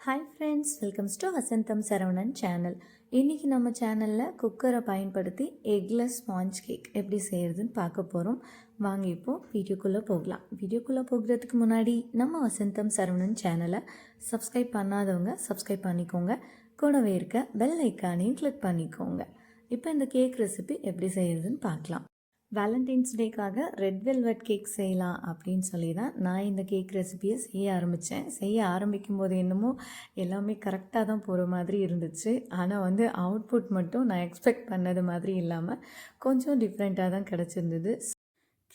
Hi friends, welcomes to Vasantham Saravanan channel. இன்றைக்கி நம்ம சேனலில் குக்கரை பயன்படுத்தி எக்லெஸ் ஸ்பாஞ்ச் கேக் எப்படி செய்கிறதுன்னு பார்க்க போகிறோம். வாங்க இப்போது வீடியோக்குள்ளே போகலாம். வீடியோக்குள்ளே போகிறதுக்கு முன்னாடி நம்ம வசந்தம் சரவணன் சேனலை சப்ஸ்கிரைப் பண்ணாதவங்க சப்ஸ்கிரைப் பண்ணிக்கோங்க. கூடவே இருக்க பெல் ஐக்கானையும் கிளிக் பண்ணிக்கோங்க. இப்போ இந்த கேக் ரெசிபி எப்படி செய்கிறதுன்னு பார்க்கலாம். வேலண்டைன்ஸ் டேக்காக ரெட் வெல்வெட் கேக் செய்யலாம் அப்படின்னு சொல்லி தான் நான் இந்த கேக் ரெசிபியை செய்ய ஆரம்பிக்கும் போது என்னமோ எல்லாமே கரெக்டாக தான் போகிற மாதிரி இருந்துச்சு. ஆனால் அவுட்புட் மட்டும் நான் எக்ஸ்பெக்ட் பண்ணது மாதிரி இல்லாமல் கொஞ்சம் டிஃப்ரெண்ட்டாக தான் கிடச்சிருந்தது.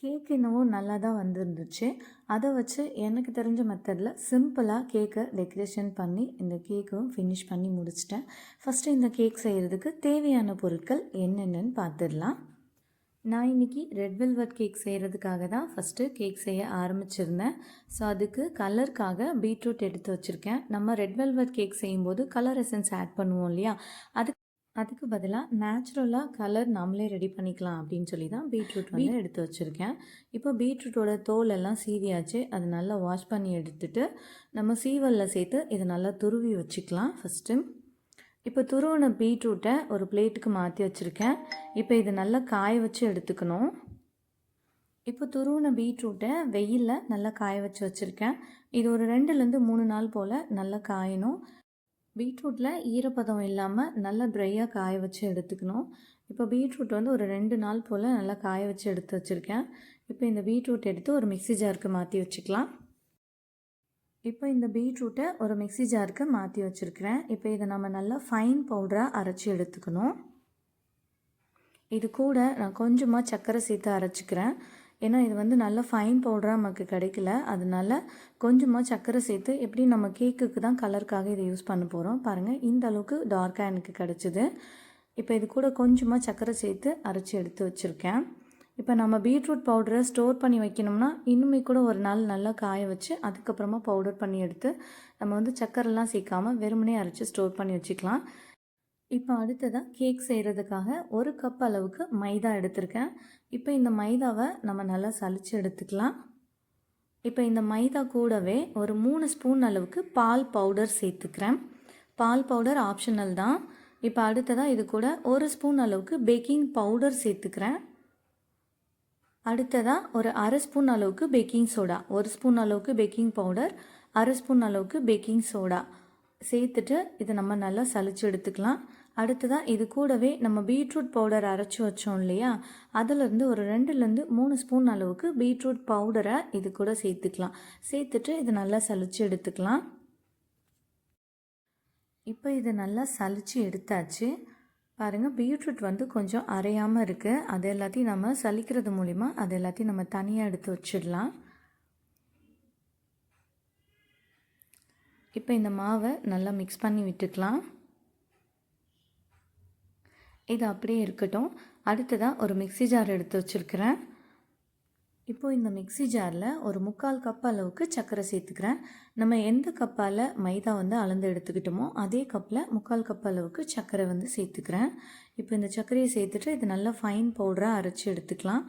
கேக் என்னவோ நல்லா தான் வந்துருந்துச்சு. அதை வச்சு எனக்கு தெரிஞ்ச மெத்தடில் சிம்பிளாக கேக்கை டெக்கரேஷன் பண்ணி இந்த கேக்கும் ஃபினிஷ் பண்ணி முடிச்சிட்டேன். ஃபஸ்ட்டு இந்த கேக் செய்கிறதுக்கு தேவையான பொருட்கள் என்னென்னு பார்த்துடலாம். நான் இன்றைக்கி ரெட் வெல்வெட் கேக் செய்கிறதுக்காக தான் ஃபஸ்ட்டு கேக் செய்ய ஆரம்பிச்சிருந்தேன். ஸோ அதுக்கு கலருக்காக பீட்ரூட் எடுத்து வச்சுருக்கேன். நம்ம ரெட் வெல்வெட் கேக் செய்யும்போது கலர் எசன்ஸ் ஆட் பண்ணுவோம் இல்லையா, அதுக்கு பதிலாக நேச்சுரலாக கலர் நம்மளே ரெடி பண்ணிக்கலாம் அப்படின்னு சொல்லி தான் பீட்ரூட் எடுத்து வச்சுருக்கேன். இப்போ பீட்ரூட்டோட தோல் எல்லாம் சீவியாச்சு. அது நல்லா வாஷ் பண்ணி எடுத்துகிட்டு நம்ம சீவலில் சேர்த்து இதை நல்லா துருவி வச்சுக்கலாம் ஃபஸ்ட்டு. இப்போ துருவின பீட்ரூட்டை ஒரு பிளேட்டுக்கு மாற்றி வச்சுருக்கேன். இப்போ இதை நல்லா காய வச்சு எடுத்துக்கணும். இப்போ துருவின பீட்ரூட்டை வெயிலில் நல்லா காய வச்சு வச்சுருக்கேன். இது ஒரு 2-3 நாள் போல் நல்லா காயணும். பீட்ரூட்டில் ஈரப்பதம் இல்லாமல் நல்லா ட்ரையாக காய வச்சு எடுத்துக்கணும். இப்போ பீட்ரூட் ஒரு 2 நாள் போல் நல்லா காய வச்சு எடுத்து வச்சுருக்கேன். இப்போ இந்த பீட்ரூட் எடுத்து ஒரு மிக்ஸி ஜாருக்கு மாற்றி வச்சுக்கலாம். இப்போ இந்த பீட்ரூட்டை ஒரு மிக்ஸி ஜாருக்கு மாற்றி வச்சுருக்கிறேன். இப்போ இதை நம்ம நல்லா ஃபைன் பவுடராக அரைச்சி எடுத்துக்கணும். இது கூட நான் கொஞ்சமாக சர்க்கரை சேர்த்து அரைச்சிக்கிறேன். ஏன்னா இது நல்லா ஃபைன் பவுடராக நமக்கு கிடைக்கல. அதனால கொஞ்சமாக சர்க்கரை சேர்த்து எப்படி நம்ம கேக்குக்கு தான் கலருக்காக இதை யூஸ் பண்ண போகிறோம். பாருங்கள், இந்த அளவுக்கு டார்க்காக எனக்கு கிடச்சிது. இப்போ இது கூட கொஞ்சமாக சர்க்கரை சேர்த்து அரைச்சி எடுத்து வச்சுருக்கேன். இப்போ நம்ம பீட்ரூட் பவுடரை ஸ்டோர் பண்ணி வைக்கணும்னா இன்னுமே கூட ஒரு நாள் நல்லா காய வச்சு அதுக்கப்புறமா பவுடர் பண்ணி எடுத்து நம்ம சக்கரெல்லாம் சேர்க்காமல் வெறுமனே அரைச்சி ஸ்டோர் பண்ணி வச்சுக்கலாம். இப்போ அடுத்ததாக கேக் செய்கிறதுக்காக 1 கப் அளவுக்கு மைதா எடுத்திருக்கேன். இப்போ இந்த மைதாவை நம்ம நல்லா சலிச்சு எடுத்துக்கலாம். இப்போ இந்த மைதா கூடவே ஒரு 3 ஸ்பூன் அளவுக்கு பால் பவுடர் சேர்த்துக்கிறேன். பால் பவுடர் ஆப்ஷனல் தான். இப்போ அடுத்ததாக இது கூட 1 ஸ்பூன் அளவுக்கு பேக்கிங் பவுடர் சேர்த்துக்கிறேன். அடுத்ததாக ஒரு 1/2 ஸ்பூன் அளவுக்கு பேக்கிங் சோடா, 1 ஸ்பூன் அளவுக்கு பேக்கிங் பவுடர், 1/2 ஸ்பூன் அளவுக்கு பேக்கிங் சோடா சேர்த்துட்டு இதை நம்ம நல்லா சலிச்சு எடுத்துக்கலாம். அடுத்ததாக இது கூடவே நம்ம பீட்ரூட் பவுடர் அரைச்சி வச்சோம் இல்லையா, அதிலேருந்து ஒரு 2-3 ஸ்பூன் அளவுக்கு பீட்ரூட் பவுடரை இது கூட சேர்த்துக்கலாம். சேர்த்துட்டு இதை நல்லா சலிச்சு எடுத்துக்கலாம். இப்போ இதை நல்லா சலிச்சு எடுத்தாச்சு. பாருங்கள், பீட்ரூட் கொஞ்சம் அரையாமல் இருக்குது. அது எல்லாத்தையும் நம்ம சலிக்கிறது மூலிமா அது எல்லாத்தையும் நம்ம தனியாக எடுத்து வச்சிடலாம். இப்போ இந்த மாவை நல்லா மிக்ஸ் பண்ணி விட்டுக்கலாம். இது அப்படியே இருக்கட்டும். அடுத்ததாக ஒரு மிக்ஸி ஜார் எடுத்து வச்சுருக்கிறேன். இப்போது இந்த மிக்ஸி ஜாரில் ஒரு 3/4 கப் அளவுக்கு சர்க்கரை சேர்த்துக்கிறேன். நம்ம எந்த கப்பால் மைதா அளந்து எடுத்துக்கிட்டோமோ அதே கப்பில் 3/4 கப் அளவுக்கு சர்க்கரை சேர்த்துக்கிறேன். இப்போ இந்த சர்க்கரையை சேர்த்துட்டு இது நல்லா ஃபைன் பவுடராக அரைச்சி எடுத்துக்கலாம்.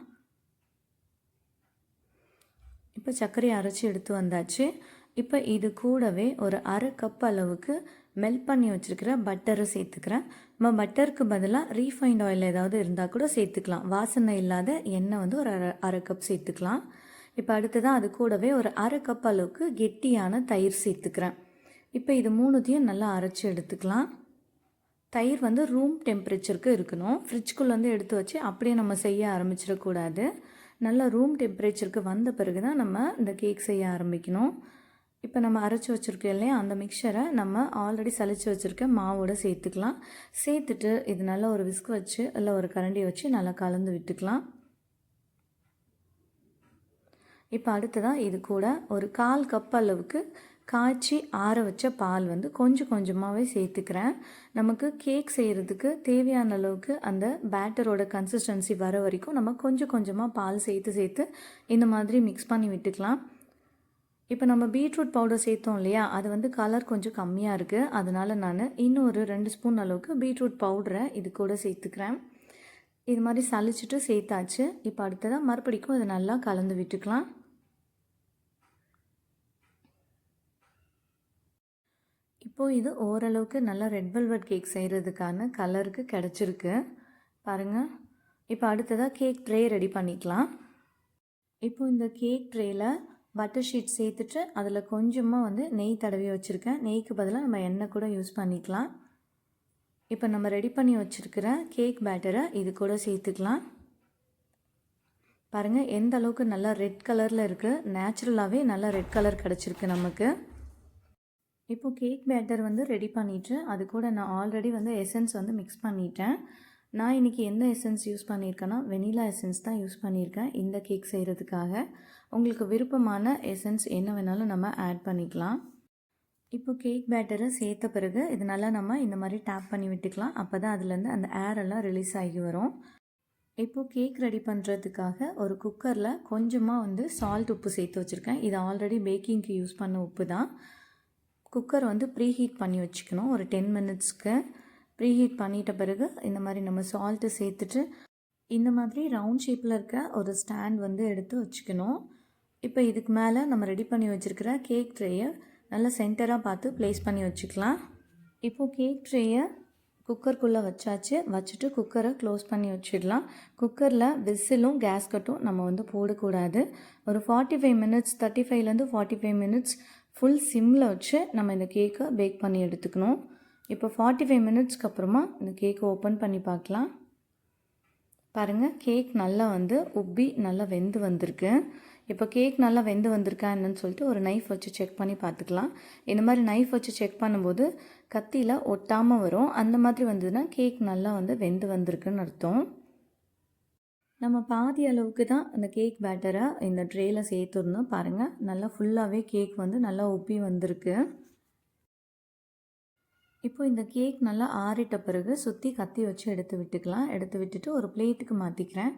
இப்போ சர்க்கரையை அரைச்சி எடுத்து வந்தாச்சு. இப்போ இது கூடவே ஒரு 1/2 கப் அளவுக்கு மெல்ட் பண்ணி வச்சுருக்கிற பட்டரை சேர்த்துக்கிறேன். நம்ம பட்டருக்கு பதிலாக ரீஃபைண்ட் ஆயில் ஏதாவது இருந்தால் கூட சேர்த்துக்கலாம். வாசனை இல்லாத எண்ணெய் ஒரு 1/2 கப் சேர்த்துக்கலாம். இப்போ அடுத்ததான் அது கூடவே ஒரு 1/2 கப் அளவுக்கு கெட்டியான தயிர் சேர்த்துக்கிறேன். இப்போ இது 3த்தையும் நல்லா அரைச்சி எடுத்துக்கலாம். தயிர் ரூம் டெம்பரேச்சருக்கு இருக்கணும். ஃப்ரிட்ஜ்குள்ளே எடுத்து வச்சு அப்படியே நம்ம செய்ய ஆரம்பிச்சிடக்கூடாது. நல்லா ரூம் டெம்பரேச்சருக்கு வந்த பிறகு தான் நம்ம இந்த கேக் செய்ய ஆரம்பிக்கணும். இப்போ நம்ம அரைச்சி வச்சுருக்கோம் இல்லையா, அந்த மிக்சரை நம்ம ஆல்ரெடி சலிச்சு வச்சுருக்க மாவோடு சேர்த்துக்கலாம். சேர்த்துட்டு இது நல்லா ஒரு விஸ்க் வச்சு இல்லை ஒரு கரண்டியை வச்சு நல்லா கலந்து விட்டுக்கலாம். இப்போ அடுத்ததாக இது கூட ஒரு 1/4 கப் அளவுக்கு காய்ச்சி ஆற வச்ச பால் கொஞ்சம் கொஞ்சமாகவே சேர்த்துக்கிறேன். நமக்கு கேக் செய்கிறதுக்கு தேவையான அளவுக்கு அந்த பேட்டரோட கன்சிஸ்டன்சி வர வரைக்கும் நம்ம கொஞ்சம் கொஞ்சமாக பால் சேர்த்து இந்த மாதிரி மிக்ஸ் பண்ணி விட்டுக்கலாம். இப்போ நம்ம பீட்ரூட் பவுடர் சேர்த்தோம் இல்லையா, அது கலர் கொஞ்சம் கம்மியாக இருக்குது. அதனால் நான் இன்னும் ஒரு 2 ஸ்பூன் அளவுக்கு பீட்ரூட் பவுடரை இது கூட சேர்த்துக்கிறேன். இது மாதிரி சலிச்சுட்டு சேர்த்தாச்சு. இப்போ அடுத்ததாக மறுபடிக்கும் இதை நல்லா கலந்து விட்டுக்கலாம். இப்போது இது ஓரளவுக்கு நல்லா ரெட் வெல்வெட் கேக் செய்கிறதுக்கான கலருக்கு கிடச்சிருக்கு பாருங்கள். இப்போ அடுத்ததாக கேக் ட்ரே ரெடி பண்ணிக்கலாம். இப்போ இந்த கேக் ட்ரேயில் பட்டர் ஷீட் சேர்த்துட்டு அதில் கொஞ்சமாக வந்து நெய் தடவி வச்சுருக்கேன். நெய்க்கு பதிலாக நம்ம எண்ணெய் கூட யூஸ் பண்ணிக்கலாம். இப்போ நம்ம ரெடி பண்ணி வச்சுருக்கிற கேக் பேட்டரை இது கூட சேர்த்துக்கலாம். பாருங்கள் எந்த அளவுக்கு நல்லா ரெட் கலரில் இருக்குது. நேச்சுரலாகவே நல்லா ரெட் கலர் கிடச்சிருக்கு நமக்கு. இப்போது கேக் பேட்டர் வந்து ரெடி பண்ணிவிட்டு அது கூட நான் ஆல்ரெடி வந்து எசன்ஸ் வந்து மிக்ஸ் பண்ணிட்டேன். நான் இன்றைக்கி எந்த எசன்ஸ் யூஸ் பண்ணியிருக்கேன்னா வெனிலா எசன்ஸ் தான் யூஸ் பண்ணியிருக்கேன் இந்த கேக் செய்கிறதுக்காக. உங்களுக்கு விருப்பமான எசன்ஸ் என்ன வேணாலும் நம்ம ஆட் பண்ணிக்கலாம். இப்போ கேக் பேட்டரை சேர்த்த பிறகு இது நல்லா நம்ம இந்த மாதிரி டேப் பண்ணி விட்டுக்கலாம். அப்போ தான் அதுலேருந்து அந்த ஏரெல்லாம் ரிலீஸ் ஆகி வரும். இப்போது கேக் ரெடி பண்ணுறதுக்காக ஒரு குக்கரில் கொஞ்சமாக வந்து சால்ட் உப்பு சேர்த்து வச்சுருக்கேன். இது ஆல்ரெடி பேக்கிங்க்கு யூஸ் பண்ண உப்பு தான். குக்கர் வந்து ப்ரீஹீட் பண்ணி வச்சுக்கணும். ஒரு 10 மினிட்ஸ்க்கு ப்ரீஹீட் பண்ணிட்ட பிறகு இந்த மாதிரி நம்ம சால்ட்டு சேர்த்துட்டு இந்த மாதிரி ரவுண்ட் ஷேப்பில் இருக்க ஒரு ஸ்டாண்ட் வந்து எடுத்து வச்சுக்கணும். இப்போ இதுக்கு மேலே நம்ம ரெடி பண்ணி வச்சுருக்கிற கேக் ட்ரேயை நல்லா சென்டராக பார்த்து ப்ளேஸ் பண்ணி வச்சுக்கலாம். இப்போது கேக் ட்ரேயை குக்கருக்குள்ளே வச்சுட்டு குக்கரை க்ளோஸ் பண்ணி வச்சிடலாம். குக்கரில் விசிலும் கேஸ்கட்டும் நம்ம வந்து போடக்கூடாது. ஒரு 45 மினிட்ஸ் 35லேருந்து 45 மினிட்ஸ் ஃபுல் சிம்மில் வச்சு நம்ம இந்த கேக்கை பேக் பண்ணி எடுத்துக்கணும். இப்போ 45 மினிட்ஸ்க்கு அப்புறமா இந்த கேக்கை ஓப்பன் பண்ணி பார்க்கலாம். பாருங்கள் கேக் நல்லா வந்து உப்பி நல்லா வெந்து வந்திருக்கு. இப்போ கேக் நல்லா வெந்து வந்திருக்கா என்னன்னு சொல்லிட்டு ஒரு நைஃப் வச்சு செக் பண்ணி பார்த்துக்கலாம். இந்த மாதிரி நைஃப் வச்சு செக் பண்ணும்போது கத்தியில் ஒட்டாமல் வரும். அந்த மாதிரி வந்ததுன்னா கேக் நல்லா வந்து வெந்து வந்திருக்குன்னு அர்த்தம். நம்ம பாதி அளவுக்கு தான் அந்த கேக் பேட்டரை இந்த ட்ரேயில் சேர்த்துருந்தோம். பாருங்கள் நல்லா ஃபுல்லாகவே கேக் வந்து நல்லா உப்பி வந்திருக்கு. இப்போ இந்த கேக் நல்லா ஆறிட்ட பிறகு சுற்றி கத்தி வச்சு எடுத்து விட்டுக்கலாம். எடுத்து விட்டுட்டு ஒரு பிளேட்டுக்கு மாற்றிக்கிறேன்.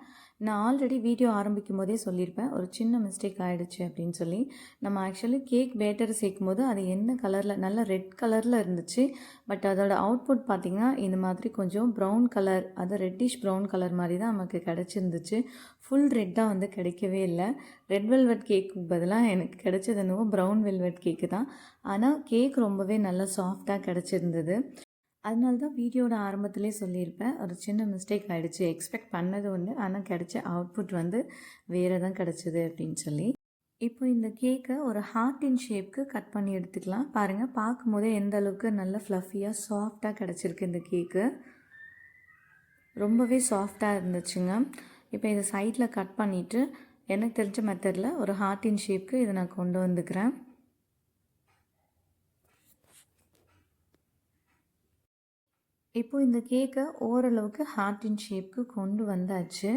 நான் ஆல்ரெடி வீடியோ ஆரம்பிக்கும் போதே சொல்லியிருப்பேன் ஒரு சின்ன மிஸ்டேக் ஆகிடுச்சு அப்படின்னு சொல்லி. நம்ம ஆக்சுவலி கேக் பேட்டர் சேர்க்கும் போது அது என்ன கலரில் நல்லா ரெட் கலரில் இருந்துச்சு. பட் அதோட அவுட்புட் பார்த்திங்கன்னா இந்த மாதிரி கொஞ்சம் ப்ரௌன் கலர், அது ரெட்டிஷ் ப்ரௌன் கலர் மாதிரி தான் நமக்கு கிடச்சிருந்துச்சு. ஃபுல் ரெட்டாக வந்து கிடைக்கவே இல்லை. ரெட் வெல்வெட் கேக்கு பதிலாக எனக்கு கிடைச்சது என்னவோ ப்ரௌன் வெல்வெட் கேக்கு தான். ஆனால் கேக் ரொம்பவே நல்லா சாஃப்டாக கிடச்சிருந்தது. அதனால தான் வீடியோட ஆரம்பத்திலே சொல்லியிருப்பேன் ஒரு சின்ன மிஸ்டேக் ஆகிடுச்சு. எக்ஸ்பெக்ட் பண்ணது ஒன்று, ஆனால் கிடைச்ச அவுட்புட் வந்து வேறு தான் கிடச்சிது அப்படின்னு சொல்லி. இப்போ இந்த கேக்கை ஒரு ஹார்ட்டின் ஷேப்க்கு கட் பண்ணி எடுத்துக்கலாம். பாருங்கள் பார்க்கும்போதே எந்த அளவுக்கு நல்ல ஃப்ளஃபியாக சாஃப்டாக கிடச்சிருக்கு இந்த கேக்கு. ரொம்பவே சாஃப்டாக இருந்துச்சுங்க. இப்போ இதை சைடில் கட் பண்ணிவிட்டு எனக்கு தெரிஞ்ச மெத்தடில் ஒரு ஹார்ட்டின் ஷேப்க்கு இதை நான் கொண்டு வந்துக்கிறேன். இப்போ இந்த கேக்கை ஓரளவுக்கு ஹார்ட்டின் ஷேப்க்கு கொண்டு வந்தாச்சு.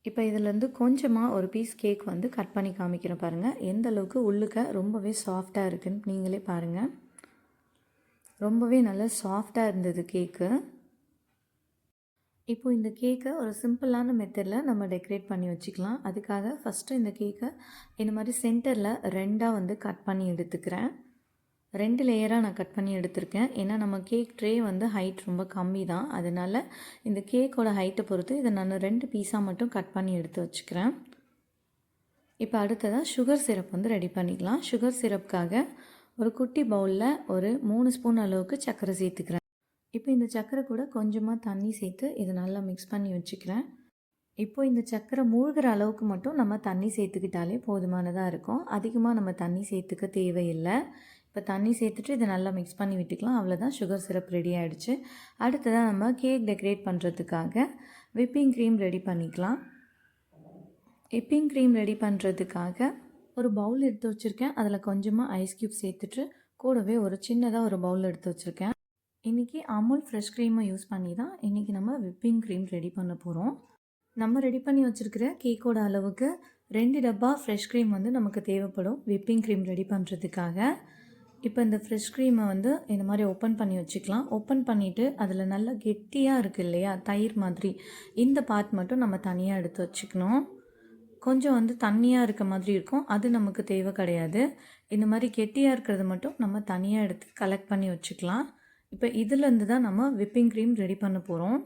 இப்போ இதிலேருந்து கொஞ்சமாக ஒரு பீஸ் கேக் வந்து கட் பண்ணி காமிக்கிறேன். பாருங்கள் எந்த அளவுக்கு உள்ளுக்க ரொம்பவே சாஃப்டாக இருக்குன்னு நீங்களே பாருங்கள். ரொம்பவே நல்லா சாஃப்டாக இருந்தது கேக்கு. இப்போ இந்த கேக்கை ஒரு சிம்பிளான மெத்தடில் நம்ம டெக்கரேட் பண்ணி வச்சுக்கலாம். அதுக்காக ஃபஸ்ட்டு இந்த கேக்கை இந்த மாதிரி சென்டரில் 2ஆக வந்து கட் பண்ணி எடுத்துக்கிறேன். 2 லேயராக நான் கட் பண்ணி எடுத்திருக்கேன். ஏன்னா நம்ம கேக் ட்ரே வந்து ஹைட் ரொம்ப கம்மி தான். அதனால் இந்த கேக்கோட ஹைட்டை பொறுத்து இதை நான் 2 பீஸாக மட்டும் கட் பண்ணி எடுத்து வச்சுக்கிறேன். இப்போ அடுத்ததாக சுகர் சிரப் வந்து ரெடி பண்ணிக்கலாம். சுகர் சிரப்புக்காக ஒரு குட்டி பவுலில் ஒரு 3 ஸ்பூன் அளவுக்கு சர்க்கரை சேர்த்துக்கிறேன். இப்போ இந்த சர்க்கரை கூட கொஞ்சமாக தண்ணி சேர்த்து இதை நல்லா மிக்ஸ் பண்ணி வச்சுக்கிறேன். இப்போ இந்த சர்க்கரை மூழ்கிற அளவுக்கு மட்டும் நம்ம தண்ணி சேர்த்துக்கிட்டாலே போதுமானதாக இருக்கும். அதிகமாக நம்ம தண்ணி சேர்த்துக்க தேவையில்லை. இப்போ தண்ணி சேர்த்துட்டு இதை நல்லா மிக்ஸ் பண்ணி விட்டுக்கலாம். அவ்வளோதான், சுகர் சிரப் ரெடி ஆகிடுச்சு. அடுத்ததாக நம்ம கேக் டெக்கரேட் பண்ணுறதுக்காக விப்பிங் க்ரீம் ரெடி பண்ணிக்கலாம். விப்பிங் க்ரீம் ரெடி பண்ணுறதுக்காக ஒரு பவுல் எடுத்து வச்சுருக்கேன். அதில் கொஞ்சமாக ஐஸ் க்யூப் சேர்த்துட்டு கூடவே ஒரு சின்னதாக ஒரு பவுல் எடுத்து வச்சுருக்கேன். இன்றைக்கி அமுல் ஃப்ரெஷ் க்ரீமை யூஸ் பண்ணி தான் இன்றைக்கி நம்ம விப்பிங் க்ரீம் ரெடி பண்ண போகிறோம். நம்ம ரெடி பண்ணி வச்சுருக்கிற கேக்கோட அளவுக்கு 2 டப்பா ஃப்ரெஷ் க்ரீம் வந்து நமக்கு தேவைப்படும் விப்பிங் க்ரீம் ரெடி பண்ணுறதுக்காக. இப்போ இந்த ஃப்ரெஷ் க்ரீமை வந்து இந்த மாதிரி ஓப்பன் பண்ணி வச்சுக்கலாம். ஓப்பன் பண்ணிவிட்டு அதில் நல்லா கெட்டியாக இருக்குது இல்லையா, தயிர் மாதிரி, இந்த பார்ட் மட்டும் நம்ம தனியாக எடுத்து வச்சுக்கணும். கொஞ்சம் வந்து தண்ணியாக இருக்க மாதிரி இருக்கும், அது நமக்கு தேவை கிடையாது. இந்த மாதிரி கெட்டியாக இருக்கிறது மட்டும் நம்ம தனியாக எடுத்து கலெக்ட் பண்ணி வச்சுக்கலாம். இப்போ இதிலேருந்து தான் நம்ம விப்பிங் க்ரீம் ரெடி பண்ண போகிறோம்.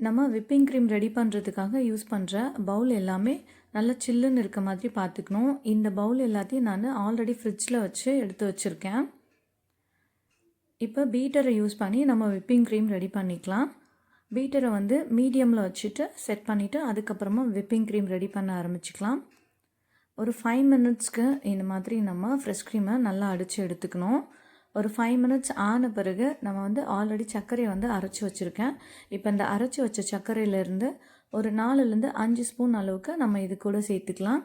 நம்ம விப்பிங் க்ரீம் ரெடி பண்ணுறதுக்காக யூஸ் பண்ணுற பவுல் எல்லாமே நல்லா சில்லுன்னு இருக்க மாதிரி பார்த்துக்கணும். இந்த பவுல் எல்லாத்தையும் நான் ஆல்ரெடி ஃப்ரிட்ஜில் வச்சு எடுத்து வச்சுருக்கேன். இப்போ பீட்டரை யூஸ் பண்ணி நம்ம விப்பிங் க்ரீம் ரெடி பண்ணிக்கலாம். பீட்டரை வந்து மீடியமில் வச்சுட்டு செட் பண்ணிவிட்டு அதுக்கப்புறமா விப்பிங் க்ரீம் ரெடி பண்ண ஆரம்பிச்சிக்கலாம். ஒரு 5 மினிட்ஸ்க்கு இந்த மாதிரி நம்ம ஃப்ரெஷ் க்ரீமை நல்லா அடித்து எடுத்துக்கணும். ஒரு 5 மினிட்ஸ் ஆன பிறகு நம்ம வந்து ஆல்ரெடி சர்க்கரையை வந்து அரைச்சி வச்சுருக்கேன். இப்போ இந்த அரைச்சி வச்ச சர்க்கரையிலேருந்து ஒரு 4லேருந்து 5 ஸ்பூன் அளவுக்கு நம்ம இது கூட சேர்த்துக்கலாம்.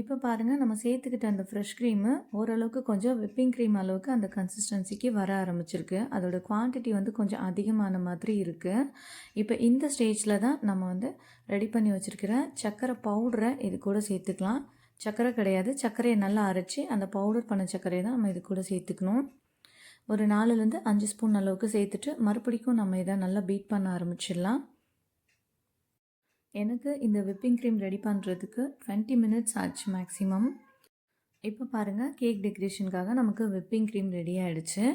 இப்போ பாருங்கள், நம்ம சேர்த்துக்கிட்ட அந்த ஃப்ரெஷ் க்ரீமு ஓரளவுக்கு கொஞ்சம் விப்பிங் க்ரீம் அளவுக்கு அந்த கன்சிஸ்டன்சிக்கு வர ஆரம்பிச்சிருக்கு. அதோட குவான்டிட்டி வந்து கொஞ்சம் அதிகமான மாதிரி இருக்குது. இப்போ இந்த ஸ்டேஜில் தான் நம்ம வந்து ரெடி பண்ணி வச்சுருக்கிற சர்க்கரை பவுடரை இது கூட சேர்த்துக்கலாம். சர்க்கரை கிடையாது, சர்க்கரையை நல்லா அரைச்சி அந்த பவுடர் பண்ண சர்க்கரையை தான் நம்ம இது கூட சேர்த்துக்கணும். ஒரு 4லேருந்து 5 ஸ்பூன் அளவுக்கு சேர்த்துட்டு மறுபடிக்கும் நம்ம இதை நல்லா பீட் பண்ண ஆரம்பிச்சிடலாம். எனக்கு இந்த விப்பிங் க்ரீம் ரெடி பண்ணுறதுக்கு 20 மினிட்ஸ் ஆச்சு மேக்ஸிமம். இப்போ பாருங்கள், கேக் டெக்கரேஷனுக்காக நமக்கு விப்பிங் க்ரீம் ரெடி ஆகிடுச்சு.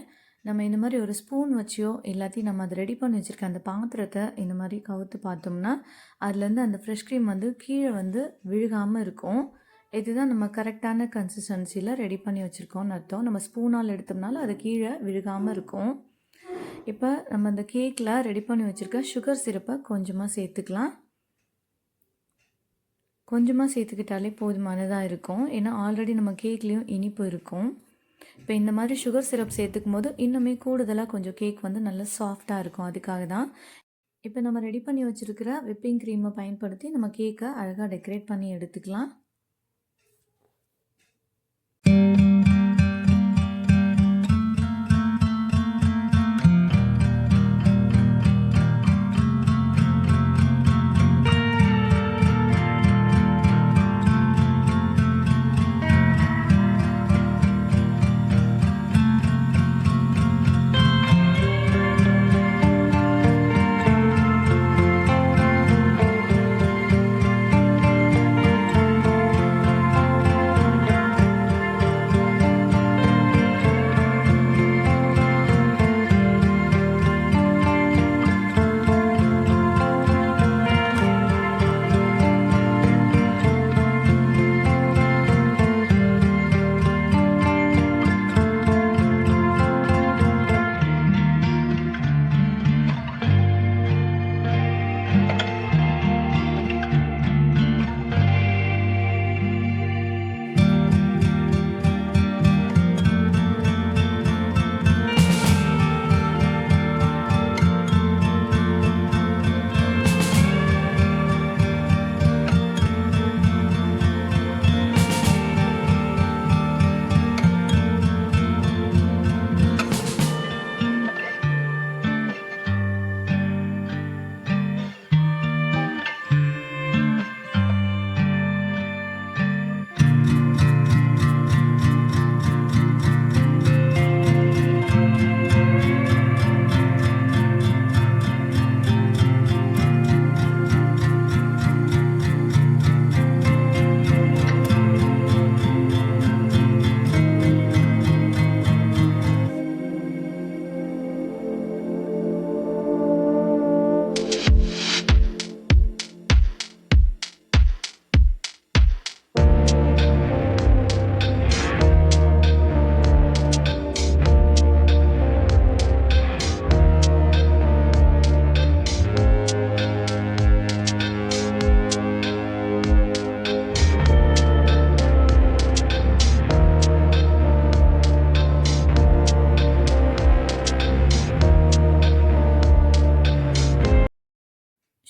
நம்ம இந்த மாதிரி ஒரு ஸ்பூன் வச்சியோ எல்லாத்தையும் நம்ம அதை ரெடி பண்ணி வச்சுருக்க அந்த பாத்திரத்தை இந்த மாதிரி கவுத்து பார்த்தோம்னா அதுலேருந்து அந்த ஃப்ரெஷ் க்ரீம் வந்து கீழே வந்து விழுகாமல் இருக்கும். இதுதான் நம்ம கரெக்டான கன்சிஸ்டன்சியில் ரெடி பண்ணி வச்சுருக்கோம்னு அர்த்தம். நம்ம ஸ்பூனால் எடுத்தோம்னாலும் அது கீழே விழுகாமல் இருக்கும். இப்போ நம்ம அந்த கேக்கில் ரெடி பண்ணி வச்சுருக்க சுகர் சிரப்பை கொஞ்சமாக சேர்த்துக்கலாம். கொஞ்சமாக சேர்த்துக்கிட்டாலே போதுமானதாக இருக்கும். ஏன்னா ஆல்ரெடி நம்ம கேக்லேயும் இனிப்பு இருக்கும். இப்போ இந்த மாதிரி சுகர் சிரப் சேர்த்துக்கும் போது இன்னுமே கூடுதலாக கொஞ்சம் கேக் வந்து நல்லா சாஃப்டாக இருக்கும். அதுக்காக தான் இப்போ நம்ம ரெடி பண்ணி வச்சுருக்கிற விப்பிங் க்ரீமை பயன்படுத்தி நம்ம கேக்கை அழகாக டெக்கரேட் பண்ணி எடுத்துக்கலாம்.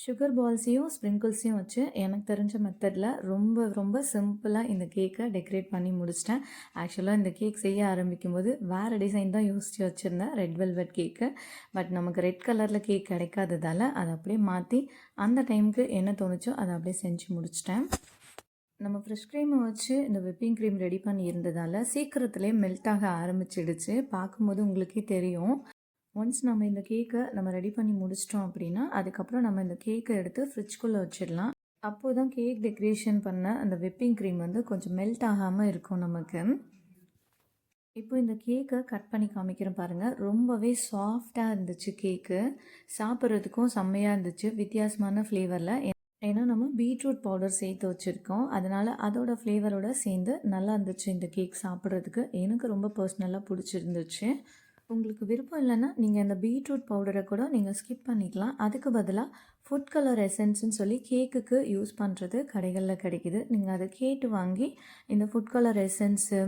சுகர் பால்ஸையும் ஸ்ப்ரிங்கிள்ஸையும் வச்சு எனக்கு தெரிஞ்ச மெத்தடில் ரொம்ப ரொம்ப சிம்பிளாக இந்த கேக்கை டெக்கரேட் பண்ணி முடிச்சிட்டேன். ஆக்சுவலாக இந்த கேக் செய்ய ஆரம்பிக்கும் போது வேறு டிசைன் தான் யோசித்து வச்சுருந்தேன், ரெட் வெல்வெட் கேக்கு. பட் நமக்கு ரெட் கலரில் கேக் கிடைக்காததால் அதை அப்படியே மாற்றி அந்த டைமுக்கு என்ன தோணுச்சோ அதை அப்படியே செஞ்சு முடிச்சிட்டேன். நம்ம ஃப்ரெஷ் க்ரீமை வச்சு இந்த விப்பிங் க்ரீம் ரெடி பண்ணி இருந்ததால் சீக்கிரத்துலேயே மெல்ட் ஆக ஆரம்பிச்சிடுச்சு. பார்க்கும்போது உங்களுக்கே தெரியும். ஒன்ஸ் நம்ம இந்த கேக்கை நம்ம ரெடி பண்ணி முடிச்சிட்டோம் அப்படின்னா அதுக்கப்புறம் நம்ம இந்த கேக்கை எடுத்து ஃப்ரிட்ஜ்குள்ளே வச்சிடலாம். அப்போது தான் கேக் டெக்கரேஷன் பண்ண அந்த விப்பிங் க்ரீம் வந்து கொஞ்சம் மெல்ட் ஆகாமல் இருக்கும் நமக்கு. இப்போ இந்த கேக்கை கட் பண்ணி காமிக்கிறேன் பாருங்கள். ரொம்பவே சாஃப்டாக இருந்துச்சு கேக்கு. சாப்பிட்றதுக்கும் செம்மையாக இருந்துச்சு, வித்தியாசமான ஃப்ளேவரில். ஏன்னா நம்ம பீட்ரூட் பவுடர் சேர்த்து வச்சுருக்கோம். அதனால் அதோட ஃப்ளேவரோட சேர்ந்து நல்லா இருந்துச்சு இந்த கேக் சாப்பிட்றதுக்கு. எனக்கு ரொம்ப பர்சனலாக பிடிச்சிருந்துச்சு. உங்களுக்கு விருப்பம் இல்லைன்னா நீங்கள் அந்த பீட்ரூட் பவுடரை கூட நீங்கள் ஸ்கிப் பண்ணிக்கலாம். அதுக்கு பதிலாக ஃபுட் கலர் எசன்ஸ்னு சொல்லி கேக்குக்கு யூஸ் பண்ணுறது கடைகளில் கிடைக்குது. நீங்கள் அதை கேட்டு வாங்கி இந்த food colour essence,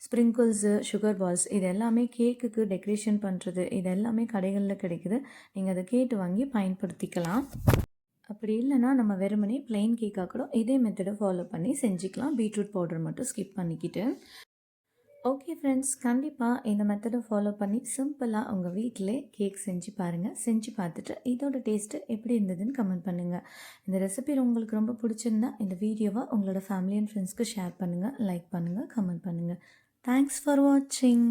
sprinkles, sugar balls இது எல்லாமே கேக்குக்கு டெக்கரேஷன் பண்ணுறது இது எல்லாமே கடைகளில் கிடைக்குது. நீங்கள் அதை கேட்டு வாங்கி பயன்படுத்திக்கலாம். அப்படி இல்லைன்னா நம்ம வெறுமனே ப்ளெயின் கேக்காக கூட இதே மெத்தடை ஃபாலோ பண்ணி செஞ்சுக்கலாம். பீட்ரூட் பவுடர் மட்டும் ஸ்கிப் பண்ணிக்கிட்டு. ஓகே ஃப்ரெண்ட்ஸ், கண்டிப்பாக இந்த மெத்தடை ஃபாலோ பண்ணி சிம்பிளாக உங்கள் வீட்டிலே கேக் செஞ்சு பாருங்கள். செஞ்சு பார்த்துட்டு இதோட டேஸ்ட்டு எப்படி இருந்ததுன்னு கமெண்ட் பண்ணுங்கள். இந்த ரெசிபி உங்களுக்கு ரொம்ப பிடிச்சிருந்தா இந்த வீடியோவை உங்களோட ஃபேமிலி அண்ட் ஃப்ரெண்ட்ஸ்க்கு ஷேர் பண்ணுங்கள், லைக் பண்ணுங்கள், கமெண்ட் பண்ணுங்கள். தேங்க்ஸ் ஃபார் வாட்சிங்.